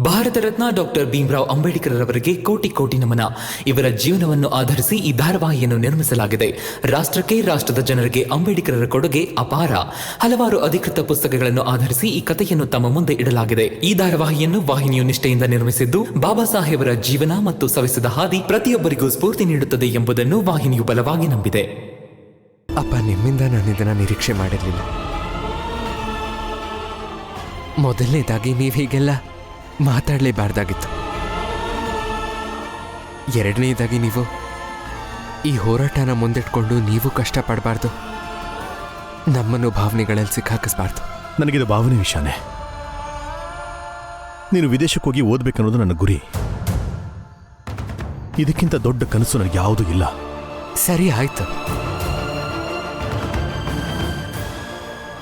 Bharat Ratna doctor Bhimrao Ambedkar ಅವರಿಗೆ ಕೋಟಿ ಕೋಟಿ ನಮನ. ಇವರ ಜೀವನವನ್ನು ಆಧರಿಸಿ ಈ ಧಾರಾವಾಹಿಯನ್ನು ನಿರ್ಮಿಸಲಾಗಿದೆ. ರಾಷ್ಟ್ರಕ್ಕೆ, ರಾಷ್ಟ್ರದ ಜನರಿಗೆ ಅಂಬೇಡ್ಕರರ ಕೊಡುಗೆ ಅಪಾರ. ಹಲವಾರು ಅಧಿಕೃತ ಪುಸ್ತಕಗಳನ್ನು ಆಧರಿಸಿ ಈ ಕಥೆಯನ್ನು ತಮ್ಮ ಮುಂದೆ ಇಡಲಾಗಿದೆ. ಈ ಧಾರಾವಾಹಿಯನ್ನು ವಾಹಿನಿಯು ನಿಷ್ಠೆಯಿಂದ ನಿರ್ಮಿಸಿದ್ದು, ಬಾಬಾ ಸಾಹೇಬರ ಜೀವನ ಮತ್ತು ಸವೆಸಿದ ಹಾದಿ ಪ್ರತಿಯೊಬ್ಬರಿಗೂ ಸ್ಫೂರ್ತಿ ನೀಡುತ್ತದೆ ಎಂಬುದನ್ನು ವಾಹಿನಿಯು ಬಲವಾಗಿ ನಂಬಿದೆ. ಅಪ್ಪ, ನಿಮ್ಮಿಂದ ನಾನು ಇದನ್ನ ನಿರೀಕ್ಷೆ ಮಾಡಿರಲಿಲ್ಲ. ಮೊದಲನೇದಾಗಿ ನೀವು ಹೀಗೆಲ್ಲ ಮಾತಾಡಲೇಬಾರ್ದಾಗಿತ್ತು. ಎರಡನೇದಾಗಿ ನೀವು ಈ ಹೋರಾಟನ ಮುಂದಿಟ್ಕೊಂಡು ನೀವು ಕಷ್ಟಪಡಬಾರ್ದು, ನಮ್ಮನ್ನು ಭಾವನೆಗಳಲ್ಲಿ ಸಿಕ್ಕಾಕಿಸ್ಬಾರ್ದು. ನನಗಿದು ಭಾವನೆ ವಿಷಯನೇ. ನೀನು ವಿದೇಶಕ್ಕೆ ಹೋಗಿ ಓದ್ಬೇಕನ್ನೋದು ನನ್ನ ಗುರಿ. ಇದಕ್ಕಿಂತ ದೊಡ್ಡ ಕನಸು ನನಗೆ ಯಾವುದೂ ಇಲ್ಲ. ಸರಿ, ಆಯ್ತು.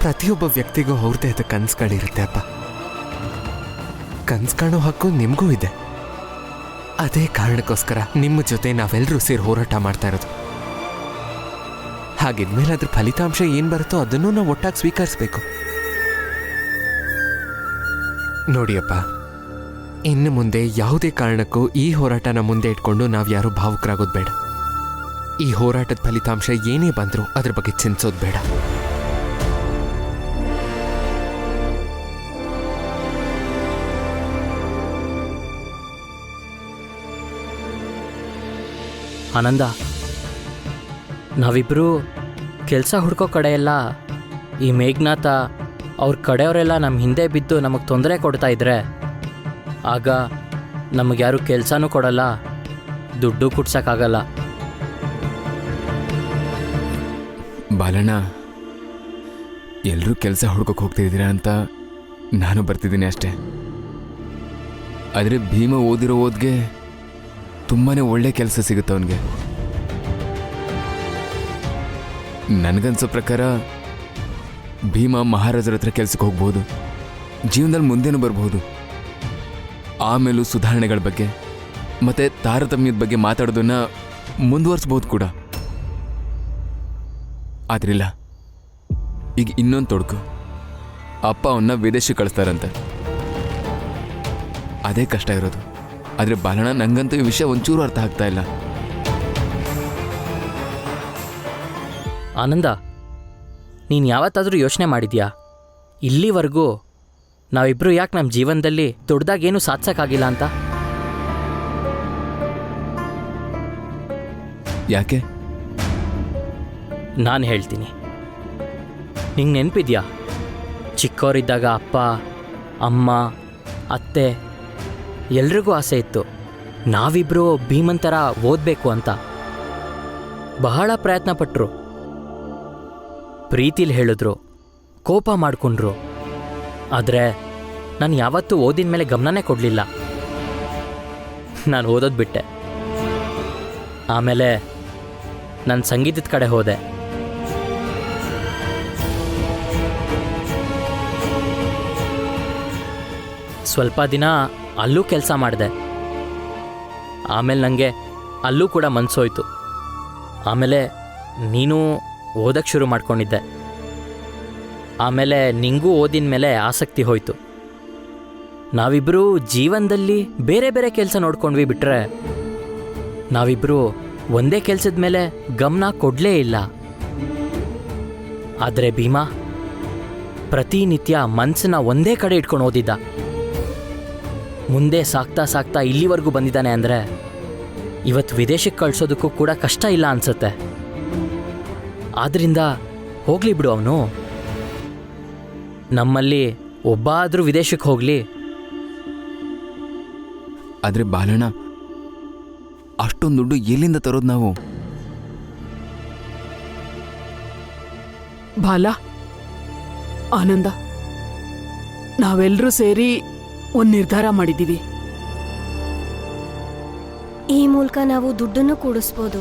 ಪ್ರತಿಯೊಬ್ಬ ವ್ಯಕ್ತಿಗೂ ಅವ್ರದ್ದೇ ಆದ ಕನಸುಗಳಿರುತ್ತೆ ಅಪ್ಪ. ಕನಸು ಕಾಣೋ ಹಕ್ಕು ನಿಮಗೂ ಇದೆ. ಅದೇ ಕಾರಣಕ್ಕೋಸ್ಕರ ನಿಮ್ಮ ಜೊತೆ ನಾವೆಲ್ಲರೂ ಸೇರಿ ಹೋರಾಟ ಮಾಡ್ತಾ ಇರೋದು. ಹಾಗಿದ್ಮೇಲೆ ಅದ್ರ ಫಲಿತಾಂಶ ಏನು ಬರುತ್ತೋ ಅದನ್ನು ನಾವು ಒಟ್ಟಾಗಿ ಸ್ವೀಕರಿಸಬೇಕು. ನೋಡಿಯಪ್ಪ, ಇನ್ನು ಮುಂದೆ ಯಾವುದೇ ಕಾರಣಕ್ಕೂ ಈ ಹೋರಾಟನ ಮುಂದೆ ಇಟ್ಕೊಂಡು ನಾವು ಯಾರೂ ಭಾವುಕರಾಗೋದು ಬೇಡ. ಈ ಹೋರಾಟದ ಫಲಿತಾಂಶ ಏನೇ ಬಂದರೂ ಅದ್ರ ಬಗ್ಗೆ ಚಿಂತಿಸೋದು ಬೇಡ. ಆನಂದ, ನಾವಿಬ್ಬರು ಕೆಲಸ ಹುಡ್ಕೋ ಕಡೆಯೆಲ್ಲ ಈ ಮೇಘನಾಥ ಅವ್ರ ಕಡೆಯವರೆಲ್ಲ ನಮ್ಮ ಹಿಂದೆ ಬಿದ್ದು ನಮಗೆ ತೊಂದರೆ ಕೊಡ್ತಾ ಇದ್ರೆ, ಆಗ ನಮಗೆ ಯಾರು ಕೆಲಸನೂ ಕೊಡಲ್ಲ, ದುಡ್ಡು ಕುಟ್ಸೋಕ್ಕಾಗಲ್ಲ. ಬಾಲಣ್ಣ, ಎಲ್ಲರೂ ಕೆಲಸ ಹುಡ್ಕೋಕೆ ಹೋಗ್ತಿದ್ದೀರಾ ಅಂತ ನಾನು ಬರ್ತಿದ್ದೀನಿ ಅಷ್ಟೇ. ಆದರೆ ಭೀಮ ಓದಿರೋ ಓದ್ಗೆ ತುಂಬಾ ಒಳ್ಳೆ ಕೆಲಸ ಸಿಗುತ್ತೆ ಅವನಿಗೆ. ನನಗನ್ಸೋ ಪ್ರಕಾರ ಭೀಮ ಮಹಾರಾಜರ ಹತ್ರ ಕೆಲಸಕ್ಕೆ ಹೋಗ್ಬೋದು, ಜೀವನದಲ್ಲಿ ಮುಂದೇನೂ ಬರ್ಬೋದು. ಆಮೇಲೂ ಸುಧಾರಣೆಗಳ ಬಗ್ಗೆ ಮತ್ತು ತಾರತಮ್ಯದ ಬಗ್ಗೆ ಮಾತಾಡೋದನ್ನ ಮುಂದುವರಿಸ್ಬೋದು ಕೂಡ. ಆದ್ರಿಲ್ಲ, ಈಗ ಇನ್ನೊಂದು ತೊಡಕು. ಅಪ್ಪ ಅವನ್ನ ವಿದೇಶಕ್ಕೆ ಕಳಿಸ್ತಾರಂತೆ. ಅದೇ ಕಷ್ಟ ಇರೋದು. ಆದರೆ ಬಾಲಣ್ಣ, ನಂಗಂತೂ ಈ ವಿಷಯ ಒಂಚೂರು ಅರ್ಥ ಆಗ್ತಾ ಇಲ್ಲ. ಆನಂದ, ನೀನು ಯಾವತ್ತಾದರೂ ಯೋಚನೆ ಮಾಡಿದ್ಯಾ, ಇಲ್ಲಿವರೆಗೂ ನಾವಿಬ್ಬರು ಯಾಕೆ ನಮ್ಮ ಜೀವನದಲ್ಲಿ ದೊಡ್ಡದಾಗೇನು ಸಾಧಿಸೋಕ್ಕಾಗಿಲ್ಲ ಅಂತ? ಯಾಕೆ? ನಾನು ಹೇಳ್ತೀನಿ. ನಿಂಗೆ ನೆನಪಿದ್ಯಾ, ಚಿಕ್ಕವರಿದ್ದಾಗ ಅಪ್ಪ, ಅಮ್ಮ, ಅತ್ತೆ ಎಲ್ರಿಗೂ ಆಸೆ ಇತ್ತು ನಾವಿಬ್ಬರು ಭೀಮನ್ ಥರ ಓದಬೇಕು ಅಂತ. ಬಹಳ ಪ್ರಯತ್ನ ಪಟ್ಟರು, ಪ್ರೀತಿಲಿ ಹೇಳಿದ್ರು, ಕೋಪ ಮಾಡಿಕೊಂಡ್ರು. ಆದರೆ ನಾನು ಯಾವತ್ತೂ ಓದಿನ ಮೇಲೆ ಗಮನನೇ ಕೊಡಲಿಲ್ಲ. ನಾನು ಓದೋದು ಬಿಟ್ಟೆ. ಆಮೇಲೆ ನಾನು ಸಂಗೀತದ ಕಡೆ ಹೋದೆ. ಸ್ವಲ್ಪ ದಿನ ಅಲ್ಲೂ ಕೆಲಸ ಮಾಡಿದೆ. ಆಮೇಲೆ ನನಗೆ ಅಲ್ಲೂ ಕೂಡ ಮನಸ್ಸೋಯ್ತು. ಆಮೇಲೆ ನೀನು ಓದಕ್ಕೆ ಶುರು ಮಾಡ್ಕೊಂಡಿದ್ದೆ. ಆಮೇಲೆ ನಿಂಗೂ ಓದಿನ ಮೇಲೆ ಆಸಕ್ತಿ ಹೋಯಿತು. ನಾವಿಬ್ಬರೂ ಜೀವನದಲ್ಲಿ ಬೇರೆ ಬೇರೆ ಕೆಲಸ ನೋಡ್ಕೊಂಡ್ವಿ ಬಿಟ್ಟರೆ ನಾವಿಬ್ಬರೂ ಒಂದೇ ಕೆಲಸದ ಮೇಲೆ ಗಮನ ಕೊಡಲೇ ಇಲ್ಲ. ಆದರೆ ಭೀಮಾ ಪ್ರತಿನಿತ್ಯ ಮನಸ್ಸನ್ನ ಒಂದೇ ಕಡೆ ಇಟ್ಕೊಂಡು ಓದಿದ್ದ. ಮುಂದೆ ಸಾಕ್ತಾ ಸಾಕ್ತಾ ಇಲ್ಲಿವರೆಗೂ ಬಂದಿದ್ದಾನೆ ಅಂದರೆ ಇವತ್ತು ವಿದೇಶಕ್ಕೆ ಕಳಿಸೋದಕ್ಕೂ ಕೂಡ ಕಷ್ಟ ಇಲ್ಲ ಅನ್ಸುತ್ತೆ. ಆದ್ದರಿಂದ ಹೋಗಲಿ ಬಿಡು, ಅವನು ನಮ್ಮಲ್ಲಿ ಒಬ್ಬ ಆದರೂ ವಿದೇಶಕ್ಕೆ ಹೋಗಲಿ. ಆದರೆ ಬಾಲಣ್ಣ, ಅಷ್ಟೊಂದು ದುಡ್ಡು ಎಲ್ಲಿಂದ ತರೋದು ನಾವು? ಬಾಲ, ಆನಂದ, ನಾವೆಲ್ಲರೂ ಸೇರಿ ಒಂದು ನಿರ್ಧಾರ ಮಾಡಿದ್ದೀವಿ. ಈ ಮೂಲಕ ನಾವು ದುಡ್ಡನ್ನು ಕೂಡಿಸ್ಬೋದು.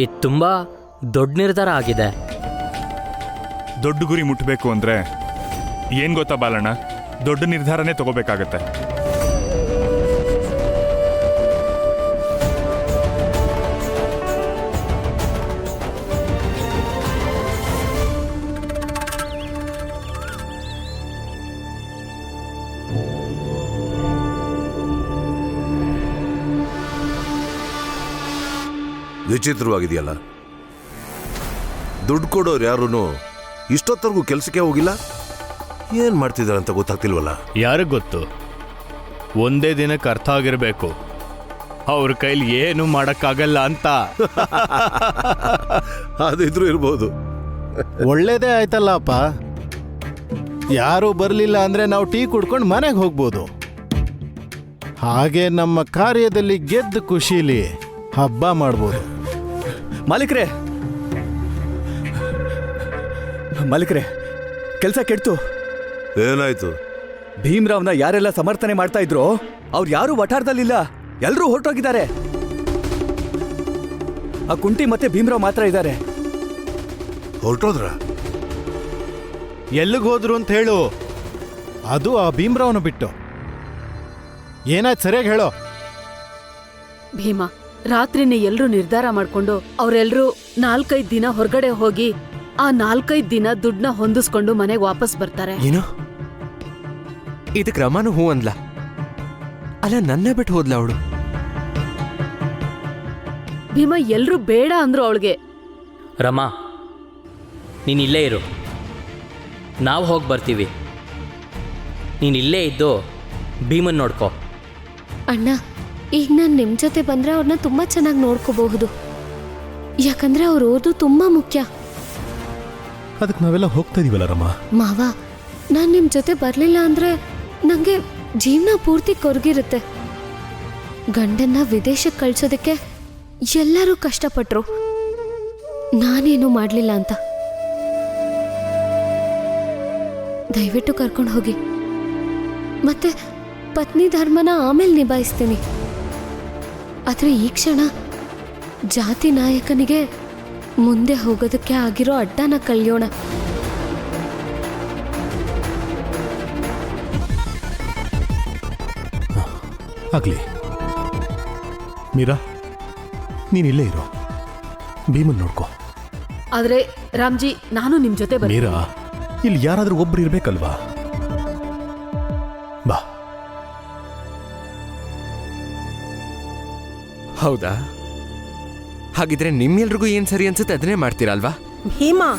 ಇದು ತುಂಬ ದೊಡ್ಡ ನಿರ್ಧಾರ ಆಗಿದೆ. ದೊಡ್ಡ ಗುರಿ ಮುಟ್ಟಬೇಕು ಅಂದರೆ ಏನು ಗೊತ್ತಾ ಬಾಲಣ್ಣ, ದೊಡ್ಡ ನಿರ್ಧಾರನೇ ತಗೋಬೇಕಾಗತ್ತೆ. ವಿಚಿತ್ರವಾಗಿದೆಯಲ್ಲ, ದುಡ್ಡು ಕೊಡೋರು ಯಾರೂ ಇಷ್ಟೊತ್ತರೆಗೂ ಕೆಲಸಕ್ಕೆ ಹೋಗಿಲ್ಲ. ಏನು ಮಾಡ್ತಿದ್ದಾರೆ ಅಂತ ಗೊತ್ತಾಗ್ತಿಲ್ವಲ್ಲ. ಯಾರಿಗೆ ಗೊತ್ತು? ಒಂದೇ ದಿನಕ್ಕೆ ಅರ್ಥ ಆಗಿರಬೇಕು ಅವ್ರ ಕೈಲಿ ಏನು ಮಾಡೋಕ್ಕಾಗಲ್ಲ ಅಂತ. ಅದಿದ್ರೂ ಇರ್ಬೋದು. ಒಳ್ಳೇದೇ ಆಯ್ತಲ್ಲಪ್ಪ. ಯಾರೂ ಬರಲಿಲ್ಲ ಅಂದರೆ ನಾವು ಟೀ ಕುಡ್ಕೊಂಡು ಮನೆಗೆ ಹೋಗ್ಬೋದು. ಹಾಗೆ ನಮ್ಮ ಕಾರ್ಯದಲ್ಲಿ ಗೆದ್ದ ಖುಷಿಲಿ ಹಬ್ಬ ಮಾಡ್ಬೋದು. ಮಾಲೀಕ್ರೆ, ಮಾಲೀಕ್ರೆ, ಕೆಲಸ ಕೆಡ್ತು. ಏನಾಯ್ತು? ಭೀಮ್ರಾವ್ನ ಯಾರೆಲ್ಲ ಸಮರ್ಥನೆ ಮಾಡ್ತಾ ಇದ್ರೋ ಅವ್ರು ಯಾರೂ ವಠಾರದಲ್ಲಿಲ್ಲ, ಎಲ್ಲರೂ ಹೊರಟೋಗಿದ್ದಾರೆ. ಆ ಕುಂಟಿ ಮತ್ತೆ ಭೀಮ್ರಾವ್ ಮಾತ್ರ ಇದ್ದಾರೆ. ಹೊರಟೋದ್ರ? ಎಲ್ಲಿಗೆ ಹೋದ್ರು ಅಂತ ಹೇಳು. ಅದು ಆ ಭೀಮ್ರಾವ್ನ ಬಿಟ್ಟು. ಏನಾಯ್ತು ಸರಿಯಾಗಿ ಹೇಳೋ. ಭೀಮಾ, ರಾತ್ರಿನೇ ಎಲ್ರೂ ನಿರ್ಧಾರ ಮಾಡ್ಕೊಂಡು ಅವರೆಲ್ಲರೂ 4-5 ದಿನ ಹೊರಗಡೆ ಹೋಗಿ ಆ 4-5 ದಿನ ದುಡ್ಡನ್ನ ಹೊಂದಿಸ್ಕೊಂಡು ಮನೆಗೆ ವಾಪಸ್ ಬರ್ತಾರೆ. ಏನು ಇದಕ್ಕೆ ರಮಾನು ಹೂ ಅಂದ್ಲ? ಅಲ್ಲ, ನನ್ನ ಬಿಟ್ಟು ಹೋದ್ಲ ಅವಳು. ಭೀಮಾ, ಎಲ್ರೂ ಬೇಡ ಅಂದ್ರು ಅವಳಿಗೆ. ರಮಾ, ನೀನು ಇಲ್ಲೇ ಇರು, ನಾವು ಹೋಗಿ ಬರ್ತೀವಿ. ನೀನು ಇಲ್ಲೇ ಇದ್ದು ಭೀಮನ್ ನೋಡ್ಕೋ. ಅಣ್ಣ, ಈಗ ನಾನು ನಿಮ್ಮ ಜೊತೆ ಬಂದರೆ ಅವ್ರನ್ನ ತುಂಬ ಚೆನ್ನಾಗಿ ನೋಡ್ಕೋಬಹುದು. ಯಾಕಂದ್ರೆ ಅವ್ರು ಓದು ತುಂಬ ಮುಖ್ಯ. ಅದಕ್ಕೆ ನಾವೆಲ್ಲ ಹೋಗ್ತಾ ಇದೀವಲ್ಲ ರಮ್ಮ. ಮಾವ, ನಾನು ನಿಮ್ಮ ಜೊತೆ ಬರಲಿಲ್ಲ ಅಂದರೆ ನನಗೆ ಜೀವನ ಪೂರ್ತಿ ಕೊರಗಿರುತ್ತೆ. ಗಂಡನ್ನ ವಿದೇಶಕ್ಕೆ ಕಳ್ಸೋದಕ್ಕೆ ಎಲ್ಲರೂ ಕಷ್ಟಪಟ್ರು, ನಾನೇನು ಮಾಡಲಿಲ್ಲ ಅಂತ. ದಯವಿಟ್ಟು ಕರ್ಕೊಂಡು ಹೋಗಿ. ಮತ್ತೆ ಪತ್ನಿ ಧರ್ಮನ ಆಮೇಲೆ ನಿಭಾಯಿಸ್ತೀನಿ. ಆದರೆ ಈ ಕ್ಷಣ ಜಾತಿ ನಾಯಕನಿಗೆ ಮುಂದೆ ಹೋಗೋದಕ್ಕೆ ಆಗಿರೋ ಅಡ್ಡನ ಕಳೆಯೋಣ. ಆಗ್ಲಿ ಮೀರಾ, ನೀನಿಲ್ಲೇ ಇರೋ, ಭೀಮನ್ ನೋಡ್ಕೋ. ಆದ್ರೆ ರಾಮ್ಜಿ, ನಾನು ನಿಮ್ ಜೊತೆ ಬರ್ತೀನಿ. ಮೀರಾ, ಇಲ್ಲಿ ಯಾರಾದ್ರೂ ಒಬ್ರು ಇರ್ಬೇಕಲ್ವಾ? ಬಾ. ಹೌದಾ? ಹಾಗಿದ್ರೆ ನಿಮ್ಮೆಲ್ರಿಗೂ ಏನ್ ಸರಿ ಅನ್ಸುತ್ತೆ ಅದನ್ನೇ ಮಾಡ್ತೀರಲ್ವಾ? ಭೀಮಾ,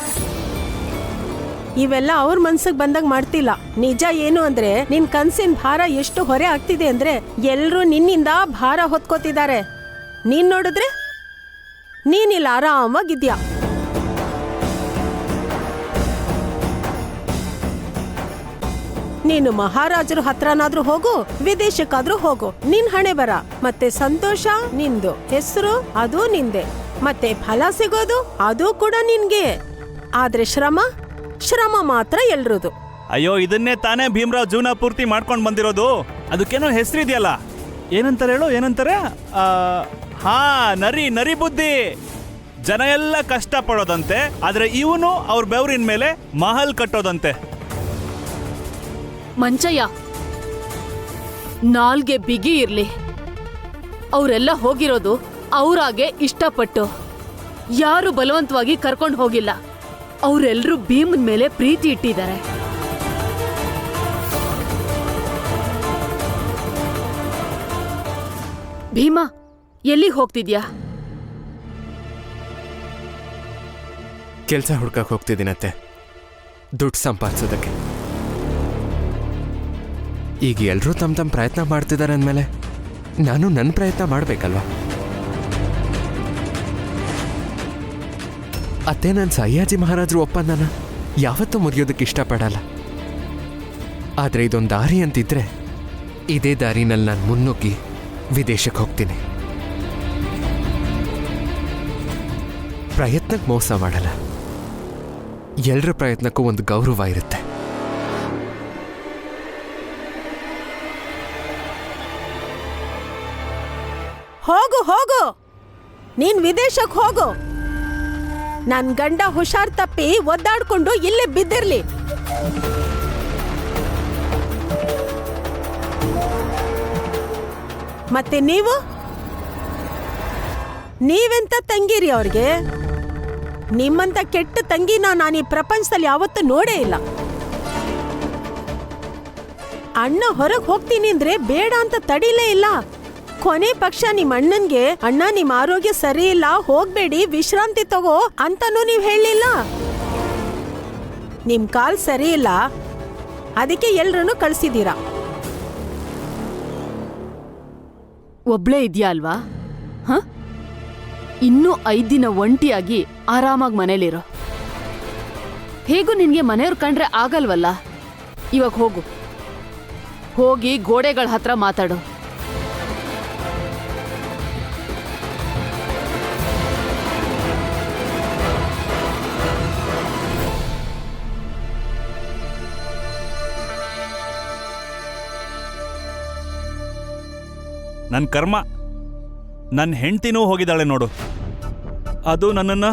ಇವೆಲ್ಲ ಅವ್ರ ಮನ್ಸಿಗೆ ಬಂದಾಗ ಮಾಡ್ತಿಲ್ಲ. ನಿಜ ಏನು ಅಂದ್ರೆ ನಿನ್ ಕನ್ಸಿನ ಭಾರ ಎಷ್ಟು ಹೊರೆ ಆಗ್ತಿದೆ ಅಂದ್ರೆ ಎಲ್ರೂ ನಿನ್ನಿಂದ ಭಾರ ಹೊತ್ಕೋತಿದ್ದಾರೆ. ನೀನ್ ನೋಡಿದ್ರೆ ನೀನಿಲ್ಲ ಆರಾಮಾಗಿದ್ಯಾ. ನೀನು ಮಹಾರಾಜರ ಹತ್ರನಾದ್ರೂ ಹೋಗು, ವಿದೇಶಕ್ಕಾದ್ರೂ ಹೋಗು, ನಿನ್ ಹಣೆ ಬರ. ಮತ್ತೆ ಸಂತೋಷ ನಿಂದು, ಹೆಸರು ಅದು ನಿಂದೆ, ಮತ್ತೆ ಫಲ ಸಿಗೋದು ಅದು ಕೂಡ ನಿನ್ಗೆ. ಆದ್ರೆ ಶ್ರಮ ಮಾತ್ರ ಎಲ್ರದು. ಅಯ್ಯೋ, ಇದನ್ನೇ ತಾನೇ ಭೀಮ್ರಾವ್ ಜೀವನ ಪೂರ್ತಿ ಮಾಡ್ಕೊಂಡು ಬಂದಿರೋದು. ಅದಕ್ಕೇನೋ ಹೆಸರಿದೆಯಲ್ಲ, ಏನಂತಾರೆ ಹೇಳು, ಏನಂತಾರೆ? ನರಿ ಬುದ್ಧಿ. ಜನ ಎಲ್ಲ ಕಷ್ಟ ಪಡೋದಂತೆ, ಆದ್ರೆ ಇವನು ಅವ್ರ ಬೆವರಿನ ಮೇಲೆ ಮಹಲ್ ಕಟ್ಟೋದಂತೆ. ಮಂಚಯ್ಯ, ನಾಲ್ಗೆ ಬಿಗಿ ಇರ್ಲಿ. ಅವರೆಲ್ಲ ಹೋಗಿರೋದು ಅವ್ರಾಗೆ ಇಷ್ಟಪಟ್ಟು, ಯಾರು ಬಲವಂತವಾಗಿ ಕರ್ಕೊಂಡು ಹೋಗಿಲ್ಲ. ಅವರೆಲ್ಲರೂ ಭೀಮನ್ ಮೇಲೆ ಪ್ರೀತಿ ಇಟ್ಟಿದ್ದಾರೆ. ಭೀಮಾ, ಎಲ್ಲಿಗೆ ಹೋಗ್ತಿದ್ಯಾ? ಕೆಲಸ ಹುಡ್ಕಕ್ಕೆ ಹೋಗ್ತಿದ್ದೀನತ್ತೆ, ದುಡ್ಡು ಸಂಪಾದಿಸೋದಕ್ಕೆ. ಈಗ ಎಲ್ಲರೂ ತಮ್ಮ ಪ್ರಯತ್ನ ಮಾಡ್ತಿದ್ದಾರೆ ಅಂದಮೇಲೆ ನಾನು ನನ್ನ ಪ್ರಯತ್ನ ಮಾಡಬೇಕಲ್ವಾ? ಅತ್ತೆ, ನನ್ನ ಸಯ್ಯಾಜಿ ಮಹಾರಾಜರು ಒಪ್ಪಂದನ ಯಾವತ್ತೂ ಮುರಿಯೋದಕ್ಕೆ ಇಷ್ಟಪಡಲ್ಲ. ಆದರೆ ಇದೊಂದು ದಾರಿ ಅಂತಿದ್ರೆ ಇದೇ ದಾರಿನಲ್ಲಿ ನಾನು ಮುನ್ನುಗ್ಗಿ ವಿದೇಶಕ್ಕೆ ಹೋಗ್ತೀನಿ. ಪ್ರಯತ್ನಕ್ಕೆ ಮೋಸ ಮಾಡಲ್ಲ. ಎಲ್ಲರ ಪ್ರಯತ್ನಕ್ಕೂ ಒಂದು ಗೌರವ ಇರುತ್ತೆ. ಹೋಗು, ನೀನ್ ವಿದೇಶಕ್ಕೆ ಹೋಗು. ನನ್ ಗಂಡ ಹುಷಾರ್ ತಪ್ಪಿ ಒದ್ದಾಡ್ಕೊಂಡು ಇಲ್ಲೇ ಬಿದ್ದಿರ್ಲಿ. ಮತ್ತೆ ನೀವೆಂತ ತಂಗಿರಿ ಅವ್ರಿಗೆ? ನಿಮ್ಮಂತ ಕೆಟ್ಟ ತಂಗಿನ ನಾನು ಈ ಪ್ರಪಂಚದಲ್ಲಿ ಯಾವತ್ತೂ ನೋಡೇ ಇಲ್ಲ. ಅಣ್ಣ ಹೊರಗೆ ಹೋಗ್ತೀನಿ ಅಂದ್ರೆ ಬೇಡ ಅಂತ ತಡಿಲೇ ಇಲ್ಲ. ಕೊನೆ ಪಕ್ಷ ನಿಮ್ಮ ಅಣ್ಣನ್ಗೆ ಅಣ್ಣ ನಿಮ್ಮ ಆರೋಗ್ಯ ಸರಿ ಇಲ್ಲ, ಹೋಗ್ಬೇಡಿ, ವಿಶ್ರಾಂತಿ ತಗೋ ಅಂತಾನೂ ನೀವು ಹೇಳಲಿಲ್ಲ. ನಿಮ್ ಕಾಲ್ ಸರಿ ಇಲ್ಲ, ಅದಕ್ಕೆ ಎಲ್ರನ್ನೂ ಕಳ್ಸಿದ್ದೀರಾ. ಒಬ್ಳೇ ಇದೆಯಾ ಅಲ್ವಾ? ಇನ್ನೂ 5 ದಿನ ಒಂಟಿಯಾಗಿ ಆರಾಮಾಗಿ ಮನೇಲಿರೋ. ಹೇಗೂ ನಿನ್ಗೆ ಮನೆಯವ್ರು ಕಂಡ್ರೆ ಆಗಲ್ವಲ್ಲ. ಇವಾಗ ಹೋಗಿ ಗೋಡೆಗಳ ಹತ್ರ ಮಾತಾಡು. ನನ್ನ ಕರ್ಮ, ನನ್ನ ಹೆಂಡ್ತಿನೂ ಹೋಗಿದ್ದಾಳೆ ನೋಡು. ಅದು ನನ್ನನ್ನು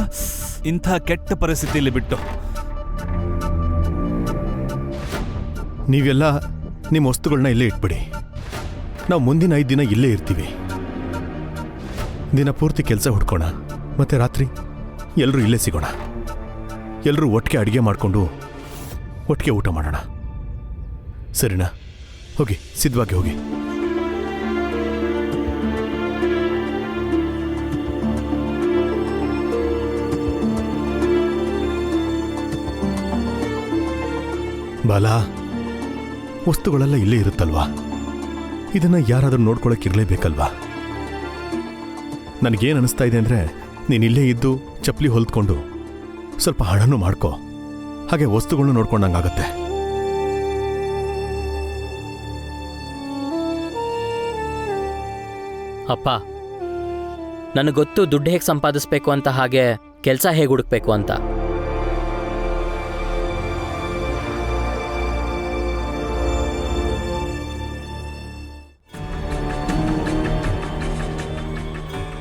ಇಂಥ ಕೆಟ್ಟ ಪರಿಸ್ಥಿತಿಯಲ್ಲಿ ಬಿಟ್ಟು. ನೀವೆಲ್ಲ ನಿಮ್ಮ ವಸ್ತುಗಳನ್ನ ಇಲ್ಲೇ ಇಟ್ಬಿಡಿ. ನಾವು ಮುಂದಿನ 5 ದಿನ ಇಲ್ಲೇ ಇರ್ತೀವಿ. ದಿನ ಪೂರ್ತಿ ಕೆಲಸ ಹುಡ್ಕೋಣ, ಮತ್ತೆ ರಾತ್ರಿ ಎಲ್ಲರೂ ಇಲ್ಲೇ ಸಿಗೋಣ. ಎಲ್ಲರೂ ಒಟ್ಟಿಗೆ ಅಡುಗೆ ಮಾಡಿಕೊಂಡು ಒಟ್ಟಿಗೆ ಊಟ ಮಾಡೋಣ. ಸರಿನಾ? ಹೋಗಿ, ಸಿದ್ಧವಾಗಿ ಹೋಗಿ. ಬಾಲಾ, ವಸ್ತುಗಳೆಲ್ಲ ಇಲ್ಲೇ ಇರುತ್ತಲ್ವಾ? ಇದನ್ನ ಯಾರಾದರೂ ನೋಡ್ಕೊಳಕ್ಕಿರ್ಲೇಬೇಕಲ್ವಾ? ನನಗೇನು ಅನಿಸ್ತಾ ಇದೆ ಅಂದರೆ, ನೀನು ಇಲ್ಲೇ ಇದ್ದು ಚಪ್ಪಲಿ ಹೊಲ್ದ್ಕೊಂಡು ಸ್ವಲ್ಪ ಹಣನೂ ಮಾಡ್ಕೋ, ಹಾಗೆ ವಸ್ತುಗಳನ್ನೂ ನೋಡ್ಕೊಂಡಂಗಾಗತ್ತೆ. ಅಪ್ಪ, ನನಗೆ ಗೊತ್ತು ದುಡ್ಡು ಹೇಗೆ ಸಂಪಾದಿಸ್ಬೇಕು ಅಂತ, ಹಾಗೆ ಕೆಲಸ ಹೇಗೆ ಹುಡುಕ್ಬೇಕು ಅಂತ.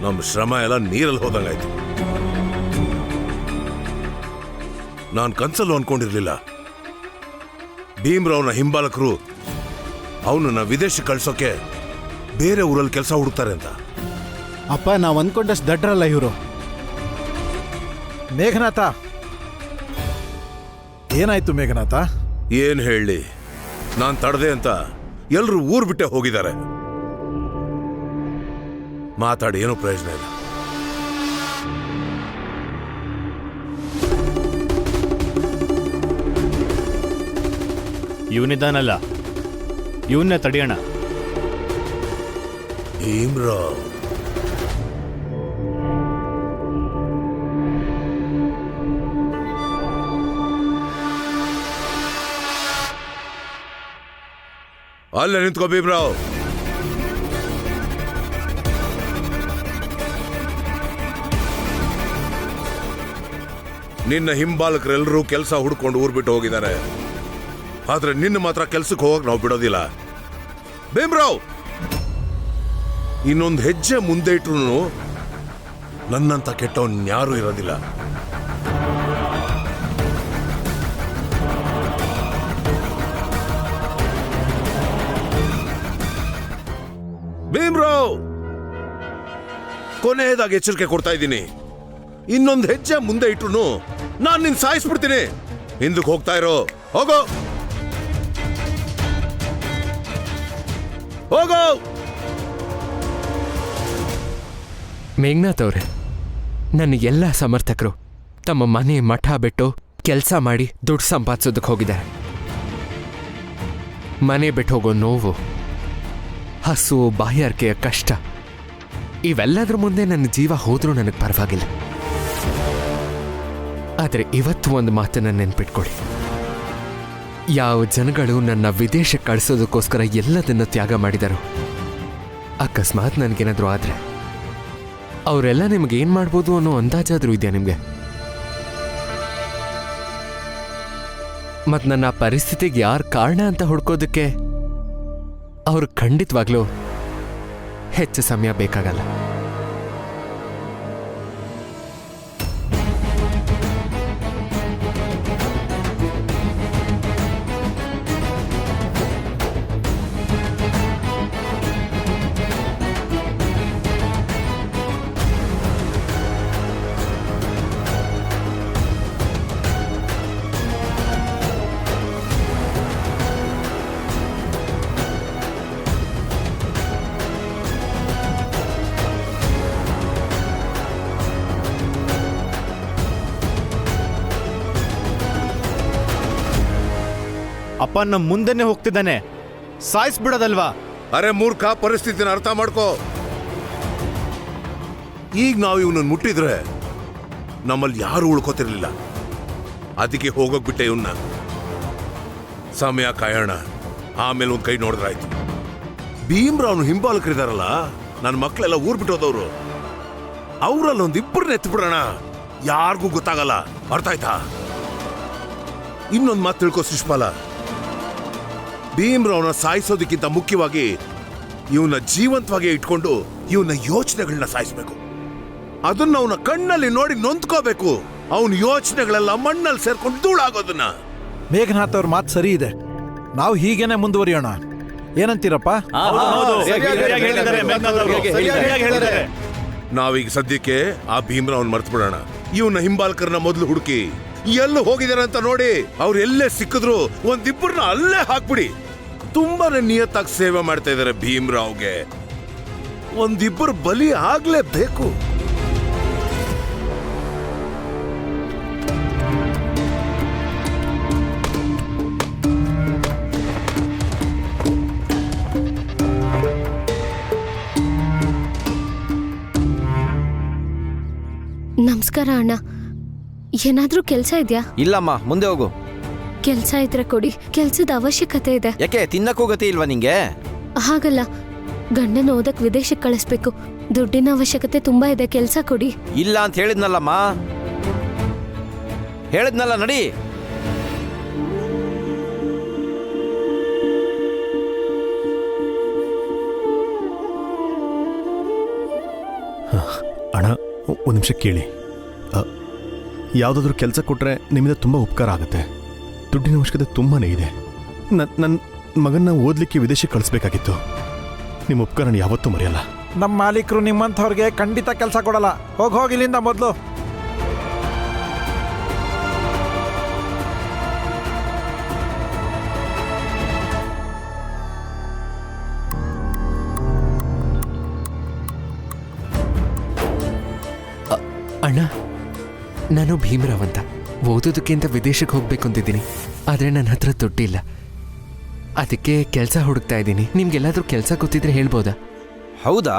ನಮ್ಮ ಶ್ರಮ ಎಲ್ಲ ನೀರಲ್ಲಿ ಹೋದಂಗಾಯ್ತು. ನಾನು ಕನ್ಸಲ್ಲೂ ಅನ್ಕೊಂಡಿರ್ಲಿಲ್ಲ ಭೀಮ್ರಾವ್ನ ಹಿಂಬಾಲಕರು ಅವನನ್ನ ವಿದೇಶಕ್ಕೆ ಕಳ್ಸೋಕೆ ಬೇರೆ ಊರಲ್ಲಿ ಕೆಲಸ ಹುಡುಕ್ತಾರೆ ಅಂತ. ಅಪ್ಪ, ನಾವು ಅಂದ್ಕೊಂಡಷ್ಟು ದಡ್ರಲ್ಲ ಇವರು. ಮೇಘನಾಥ, ಏನಾಯ್ತು ಮೇಘನಾಥ? ಏನ್ ಹೇಳಿ, ನಾನ್ ತಡದೆ ಅಂತ ಎಲ್ರು ಊರ್ ಬಿಟ್ಟೆ ಹೋಗಿದ್ದಾರೆ. ಮಾತಾಡಿ ಏನೂ ಪ್ರಯೋಜನ ಇಲ್ಲ. ಇವನಿದ್ದಾನಲ್ಲ, ಇವನ್ನೇ ತಡೆಯೋಣ. ಭೀಮ್ರಾವ್, ಅಲ್ಲೇ ನಿಂತ್ಕೋ ಭೀಮ್ರಾವ್. ನಿನ್ನ ಹಿಂಬಾಲಕರೆಲ್ಲರೂ ಕೆಲಸ ಹುಡ್ಕೊಂಡು ಊರ್ ಬಿಟ್ಟು ಹೋಗಿದ್ದಾರೆ. ಆದ್ರೆ ನಿನ್ನ ಮಾತ್ರ ಕೆಲ್ಸಕ್ಕೆ ಹೋಗಕ್ ನಾವು ಬಿಡೋದಿಲ್ಲ. ಭೀಮ್ರಾವ್, ಇನ್ನೊಂದು ಹೆಜ್ಜೆ ಮುಂದೆ ಇಟ್ರು ನನ್ನಂತ ಕೆಟ್ಟವನ್ ಯಾರೂ ಇರೋದಿಲ್ಲ. ಭೀಮ್ರಾವ್, ಕೊನೆಯದಾಗಿ ಎಚ್ಚರಿಕೆ ಕೊಡ್ತಾ ಇದ್ದೀನಿ. ಇನ್ನೊಂದು ಹೆಜ್ಜೆ ಮುಂದೆ ಇಟ್ರು ನಾನು ನಿನ್ ಸಾಯಿಸ್ಬಿಡ್ತೀನಿ. ಹಿಂದಕ್ಕೆ ಹೋಗ್ತಾ ಇರೋ, ಹೋಗೋ ಹೋಗೋ. ಮೇಘನಾಥ್ ಅವರೇ, ನನ್ನ ಎಲ್ಲ ಸಮರ್ಥಕರು ತಮ್ಮ ಮನೆ ಮಠ ಬಿಟ್ಟು ಕೆಲಸ ಮಾಡಿ ದುಡ್ಡು ಸಂಪಾದಿಸೋದಕ್ಕೆ ಹೋಗಿದ್ದಾರೆ. ಮನೆ ಬಿಟ್ಟು ಹೋಗೋ ನೋವು, ಹಸು, ಬಾಯಾರಿಕೆಯ ಕಷ್ಟ, ಇವೆಲ್ಲದ್ರ ಮುಂದೆ ನನ್ನ ಜೀವ ಹೋದ್ರೂ ನನಗೆ ಪರವಾಗಿಲ್ಲ. ಆದರೆ ಇವತ್ತು ಒಂದು ಮಾತನ್ನು ನೆನ್ಪಿಟ್ಕೊಳ್ಳಿ. ಯಾವ ಜನಗಳು ನನ್ನ ವಿದೇಶಕ್ಕೆ ಕಳಿಸೋದಕ್ಕೋಸ್ಕರ ಎಲ್ಲದನ್ನು ತ್ಯಾಗ ಮಾಡಿದರು, ಅಕಸ್ಮಾತ್ ನನಗೇನಾದರೂ ಆದರೆ ಅವರೆಲ್ಲ ನಿಮ್ಗೆ ಏನು ಮಾಡ್ಬೋದು ಅನ್ನೋ ಅಂದಾಜಾದರೂ ಇದೆಯಾ ನಿಮಗೆ? ಮತ್ತು ನನ್ನ ಪರಿಸ್ಥಿತಿಗೆ ಯಾರು ಕಾರಣ ಅಂತ ಹುಡ್ಕೋದಕ್ಕೆ ಅವ್ರು ಖಂಡಿತವಾಗ್ಲೂ ಹೆಚ್ಚು ಸಮಯ ಬೇಕಾಗಲ್ಲ. ಅಪ್ಪ ನಮ್ಮ ಮುಂದೆನೆ ಹೋಗ್ತಿದ್ದಾನೆ, ಸಾಯಿಸ್ಬಿಡೋದಲ್ವಾ? ಅರೆ ಮೂರ್ಖ, ಪರಿಸ್ಥಿತಿನ ಅರ್ಥ ಮಾಡ್ಕೋ. ಈಗ ನಾವು ಇವನನ್ನು ಮುಟ್ಟಿದ್ರೆ ನಮ್ಮಲ್ಲಿ ಯಾರು ಉಳ್ಕೋತಿರ್ಲಿಲ್ಲ. ಅದಕ್ಕೆ ಹೋಗೋಕ್ ಬಿಟ್ಟೆ ಇವನ್ನ. ಸಮಯ ಕಾಯೋಣ, ಆಮೇಲೆ ಒಂದ್ ಕೈ ನೋಡಿದ್ರಾಯ್ತು. ಭೀಮ್ರಾವ್ನು ಹಿಂಬಾಲಕರಿದಾರಲ್ಲ, ನನ್ನ ಮಕ್ಕಳೆಲ್ಲ ಊರ್ ಬಿಟ್ಟೋದವ್ರು, ಅವರಲ್ಲಿ ಒಂದಿಬ್ಬರನ್ನ ಎತ್ಬಿಡೋಣ, ಯಾರಿಗೂ ಗೊತ್ತಾಗಲ್ಲ. ಅರ್ಥ ಆಯ್ತಾ? ಇನ್ನೊಂದು ಮಾತು ತಿಳ್ಕೋ ಶಿಶುಪಾಲ, ಭೀಮ್ರಾವ್ನ ಸಾಯಿಸೋದಕ್ಕಿಂತ ಮುಖ್ಯವಾಗಿ ಇವನ್ನ ಜೀವಂತವಾಗಿ ಇಟ್ಕೊಂಡು ಇವನ ಯೋಚನೆಗಳನ್ನ ಸಾಯಿಸ್ಬೇಕು. ಅದನ್ನ ಅವನ ಕಣ್ಣಲ್ಲಿ ನೋಡಿ ನೊಂದ್ಕೋಬೇಕು. ಅವನ ಯೋಚನೆಗಳೆಲ್ಲ ಮಣ್ಣಲ್ಲಿ ಸೇರ್ಕೊಂಡು ಧೂಳಾಗೋದನ್ನ. ಮೇಘನಾಥ್ ಅವ್ರ ಮಾತು ಸರಿ ಇದೆ, ನಾವು ಹೀಗೇನೆ ಮುಂದುವರಿಯೋಣ. ಏನಂತೀರಪ್ಪ? ನಾವೀಗ ಸದ್ಯಕ್ಕೆ ಆ ಭೀಮ್ರಾವ್ನ ಮರ್ತು ಬಿಡೋಣ. ಇವನ ಹಿಂಬಾಲಕರನ್ನ ಮೊದಲು ಹುಡುಕಿ ಎಲ್ಲ ಹೋಗಿದಾರೆ ಅಂತ ನೋಡಿ, ಅವ್ರು ಎಲ್ಲೇ ಸಿಕ್ಕಿದ್ರು ಒಂದಿಬ್ಬರನ್ನ ಅಲ್ಲೇ ಹಾಕ್ಬಿಡಿ. ತುಂಬಾನೇ ನಿಯತ್ತಾಗಿ ಸೇವೆ ಮಾಡ್ತಾ ಇದಾರೆ ಭೀಮ್ರಾವ್ಗೆ. ಒಂದಿಬ್ಬರು ಬಲಿ ಆಗ್ಲೇಬೇಕು. ನಮಸ್ಕಾರ ಅಣ್ಣ. ಏನಾದ್ರೂ ಕೆಲ್ಸ ಇದೆಯಾ? ಇಲ್ಲಮ್ಮ, ಮುಂದೆ ಹೋಗು. ಕೆಲ್ಸ ಇದ್ರೆ ಕೊಡಿ, ಕೆಲ್ಸದ ಅವಶ್ಯಕತೆ ಇದೆ. ಯಾಕೆ, ತಿನ್ನಕ್ಕೂ ಗತಿ ಇಲ್ವಾ ನಿಂಗೆ? ಹಾಗಲ್ಲ, ಗಂಡನ ಓದಕ್ ವಿದೇಶಕ್ಕೆ ಕಳಿಸ್ಬೇಕು. ದುಡ್ಡಿನ ಅವಶ್ಯಕತೆ ತುಂಬಾ ಇದೆ, ಕೆಲ್ಸ ಕೊಡಿ. ಇಲ್ಲ ಅಂತ ಹೇಳಿದ್ನಲ್ಲಮ್ಮ, ಹೇಳಿದ್ನಲ್ಲ, ನಡಿ. ಅಣ್ಣ, ಒಂದು ನಿಮಿಷ ಕೇಳಿ. ಯಾವುದಾದ್ರೂ ಕೆಲಸ ಕೊಟ್ಟರೆ ನಿಮ್ಮಿಂದ ತುಂಬ ಉಪಕಾರ ಆಗುತ್ತೆ. ದುಡ್ಡಿನ ಅವಶ್ಯಕತೆ ತುಂಬಾ ಇದೆ. ನನ್ನ ಮಗನ್ನ ಓದಲಿಕ್ಕೆ ವಿದೇಶಕ್ಕೆ ಕಳಿಸ್ಬೇಕಾಗಿತ್ತು. ನಿಮ್ಮ ಉಪಕಾರನ ಯಾವತ್ತೂ ಮರೆಯಲ್ಲ. ನಮ್ಮ ಮಾಲೀಕರು ನಿಮ್ಮಂಥವ್ರಿಗೆ ಖಂಡಿತ ಕೆಲಸ ಕೊಡಲ್ಲ. ಹೋಗಿ ಇಲ್ಲಿಂದ ಮೊದಲು. ಅಣ್ಣ, ನಾನು ಭೀಮರಾವ್ ಅಂತ. ಓದೋದಕ್ಕೆ ಅಂತ ವಿದೇಶಕ್ಕೆ ಹೋಗ್ಬೇಕು ಅಂತಿದ್ದೀನಿ, ಆದರೆ ನನ್ನ ಹತ್ರ ದುಡ್ಡಿಲ್ಲ. ಅದಕ್ಕೆ ಕೆಲಸ ಹುಡುಕ್ತಾ ಇದ್ದೀನಿ. ನಿಮ್ಗೆಲ್ಲಾದ್ರೂ ಕೆಲಸ ಗೊತ್ತಿದ್ರೆ ಹೇಳ್ಬೋದಾ? ಹೌದಾ?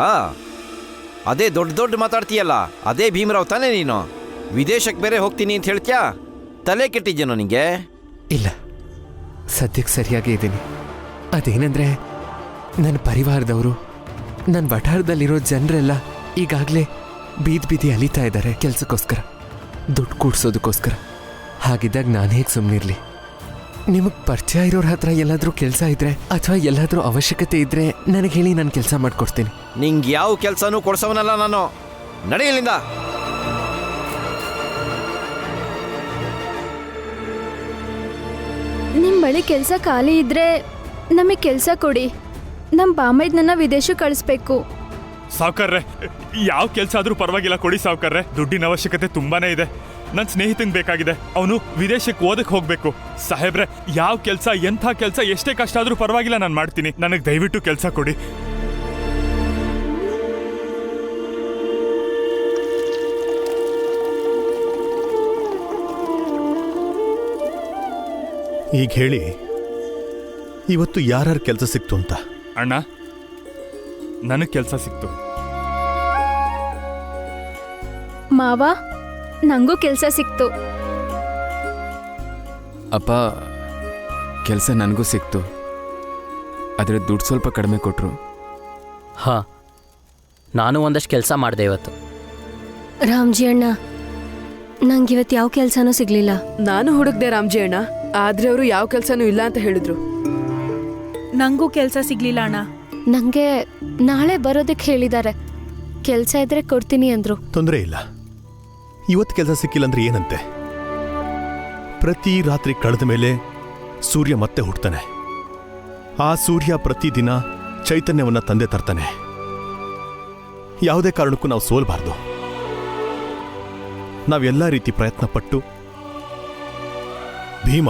ಅದೇ ದೊಡ್ಡ ಮಾತಾಡ್ತೀಯಲ್ಲ, ಅದೇ ಭೀಮರಾವ್ ತಾನೇ ನೀನು? ವಿದೇಶಕ್ಕೆ ಬೇರೆ ಹೋಗ್ತೀನಿ ಅಂತ ಹೇಳ್ತ್ಯಾ? ತಲೆ ಕೆಟ್ಟಿದ್ಯೇನೋ ನಿಂಗೆ? ಇಲ್ಲ, ಸದ್ಯಕ್ಕೆ ಸರಿಯಾಗೇ ಇದ್ದೀನಿ. ಅದೇನೆಂದರೆ, ನನ್ನ ಪರಿವಾರದವರು, ನನ್ನ ವಠಾರದಲ್ಲಿರೋ ಜನರೆಲ್ಲ ಈಗಾಗಲೇ ಬೀದಿ ಅಲಿತಾ ಇದ್ದಾರೆ ಕೆಲಸಕ್ಕೋಸ್ಕರ, ದುಡ್ಡು ಕೂಡ್ಸೋದಕ್ಕೋಸ್ಕರ. ಹಾಗಿದ್ದಾಗ ನಾನು ಹೇಗೆ ಸುಮ್ಮನಿರಲಿ? ನಿಮಗೆ ಪರಿಚಯ ಇರೋರ ಹತ್ರ ಎಲ್ಲಾದರೂ ಕೆಲಸ ಇದ್ರೆ ಅಥವಾ ಎಲ್ಲಾದರೂ ಅವಶ್ಯಕತೆ ಇದ್ರೆ ನನಗೆ ಹೇಳಿ, ನಾನು ಕೆಲಸ ಮಾಡಿಕೊಡ್ತೀನಿ. ನಿಂಗೆ ಯಾವ ಕೆಲಸನೂ ಕೊಡ್ಸವನಲ್ಲ ನಾನು. ನಡೆಯಲಿಂದ. ನಿಮ್ಮ ಬಳಿ ಕೆಲಸ ಖಾಲಿ ಇದ್ರೆ ನಮಗೆ ಕೆಲಸ ಕೊಡಿ. ನಮ್ಮ ಬಾಮೈದನ್ನ ವಿದೇಶಕ್ಕೆ ಕಳಿಸ್ಬೇಕು. ಸಾವ್ಕಾರ್ರೆ, ಯಾವ ಕೆಲಸ ಆದ್ರೂ ಪರವಾಗಿಲ್ಲ, ಕೊಡಿ ಸಾವ್ಕಾರ್ರೆ. ದುಡ್ಡಿನ ಅವಶ್ಯಕತೆ ತುಂಬಾನೇ ಇದೆ. ನನ್ನ ಸ್ನೇಹಿತಂಗೆ ಬೇಕಾಗಿದೆ, ಅವನು ವಿದೇಶಕ್ಕೆ ಓದಕ್ಕೆ ಹೋಗ್ಬೇಕು. ಸಾಹೇಬ್ರೆ, ಯಾವ ಕೆಲಸ, ಎಂಥ ಕೆಲಸ, ಎಷ್ಟೇ ಕಷ್ಟ ಆದ್ರೂ ಪರವಾಗಿಲ್ಲ, ನಾನು ಮಾಡ್ತೀನಿ. ನನಗೆ ದಯವಿಟ್ಟು ಕೆಲಸ ಕೊಡಿ. ಈಗ ಹೇಳಿ, ಇವತ್ತು ಯಾರ್ಯಾರ ಕೆಲಸ ಸಿಕ್ತು ಅಂತ? ಅಣ್ಣ, ನನಗೆ ಕೆಲಸ ಸಿಕ್ತು. ಮಾವ, ನಂಗೂ ಕೆಲಸ ಸಿಕ್ತು. ಅಪ್ಪ, ಕೆಲಸ ನನಗೂ ಸಿಕ್ತು, ಆದರೆ ದುಡ್ಡು ಸ್ವಲ್ಪ ಕಡಿಮೆ ಕೊಟ್ಟರು. ಹಾಂ, ನಾನು ಒಂದಷ್ಟು ಕೆಲಸ ಮಾಡಿದೆ ಇವತ್ತು. ರಾಮ್ಜಿ ಅಣ್ಣ, ನಂಗೆ ಇವತ್ತು ಯಾವ ಕೆಲಸನೂ ಸಿಗ್ಲಿಲ್ಲ. ನಾನು ಹುಡುಕ್ದೆ ರಾಮ್ಜಿ ಅಣ್ಣ, ಆದ್ರೆ ಅವರು ಯಾವ ಕೆಲಸನೂ ಇಲ್ಲ ಅಂತ ಹೇಳಿದ್ರು. ನಂಗೂ ಕೆಲಸ ಸಿಗ್ಲಿಲ್ಲ ಅಣ್ಣ. ನಂಗೆ ನಾಳೆ ಬರೋದಕ್ಕೆ ಹೇಳಿದ್ದಾರೆ. ಕೆಲಸ ಇದ್ರೆ ಕೊಡ್ತೀನಿ ಅಂದ್ರು. ತೊಂದರೆ ಇಲ್ಲ, ಇವತ್ತು ಕೆಲಸ ಸಿಕ್ಕಿಲ್ಲ ಅಂದ್ರೆ ಏನಂತೆ? ಪ್ರತಿ ರಾತ್ರಿ ಕಳೆದ ಮೇಲೆ ಸೂರ್ಯ ಮತ್ತೆ ಹುಟ್ಟುತ್ತಾನೆ. ಆ ಸೂರ್ಯ ಪ್ರತಿದಿನ ಚೈತನ್ಯವನ್ನ ತಂದೆ ತರ್ತಾನೆ. ಯಾವುದೇ ಕಾರಣಕ್ಕೂ ನಾವು ಸೋಲ್ಬಾರ್ದು. ನಾವೆಲ್ಲ ರೀತಿ ಪ್ರಯತ್ನ ಪಟ್ಟು ಭೀಮ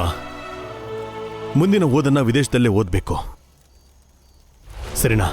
ಮುಂದಿನ ಓದನ್ನ ವಿದೇಶದಲ್ಲೇ ಓದಬೇಕು. ಸರಿನಾ?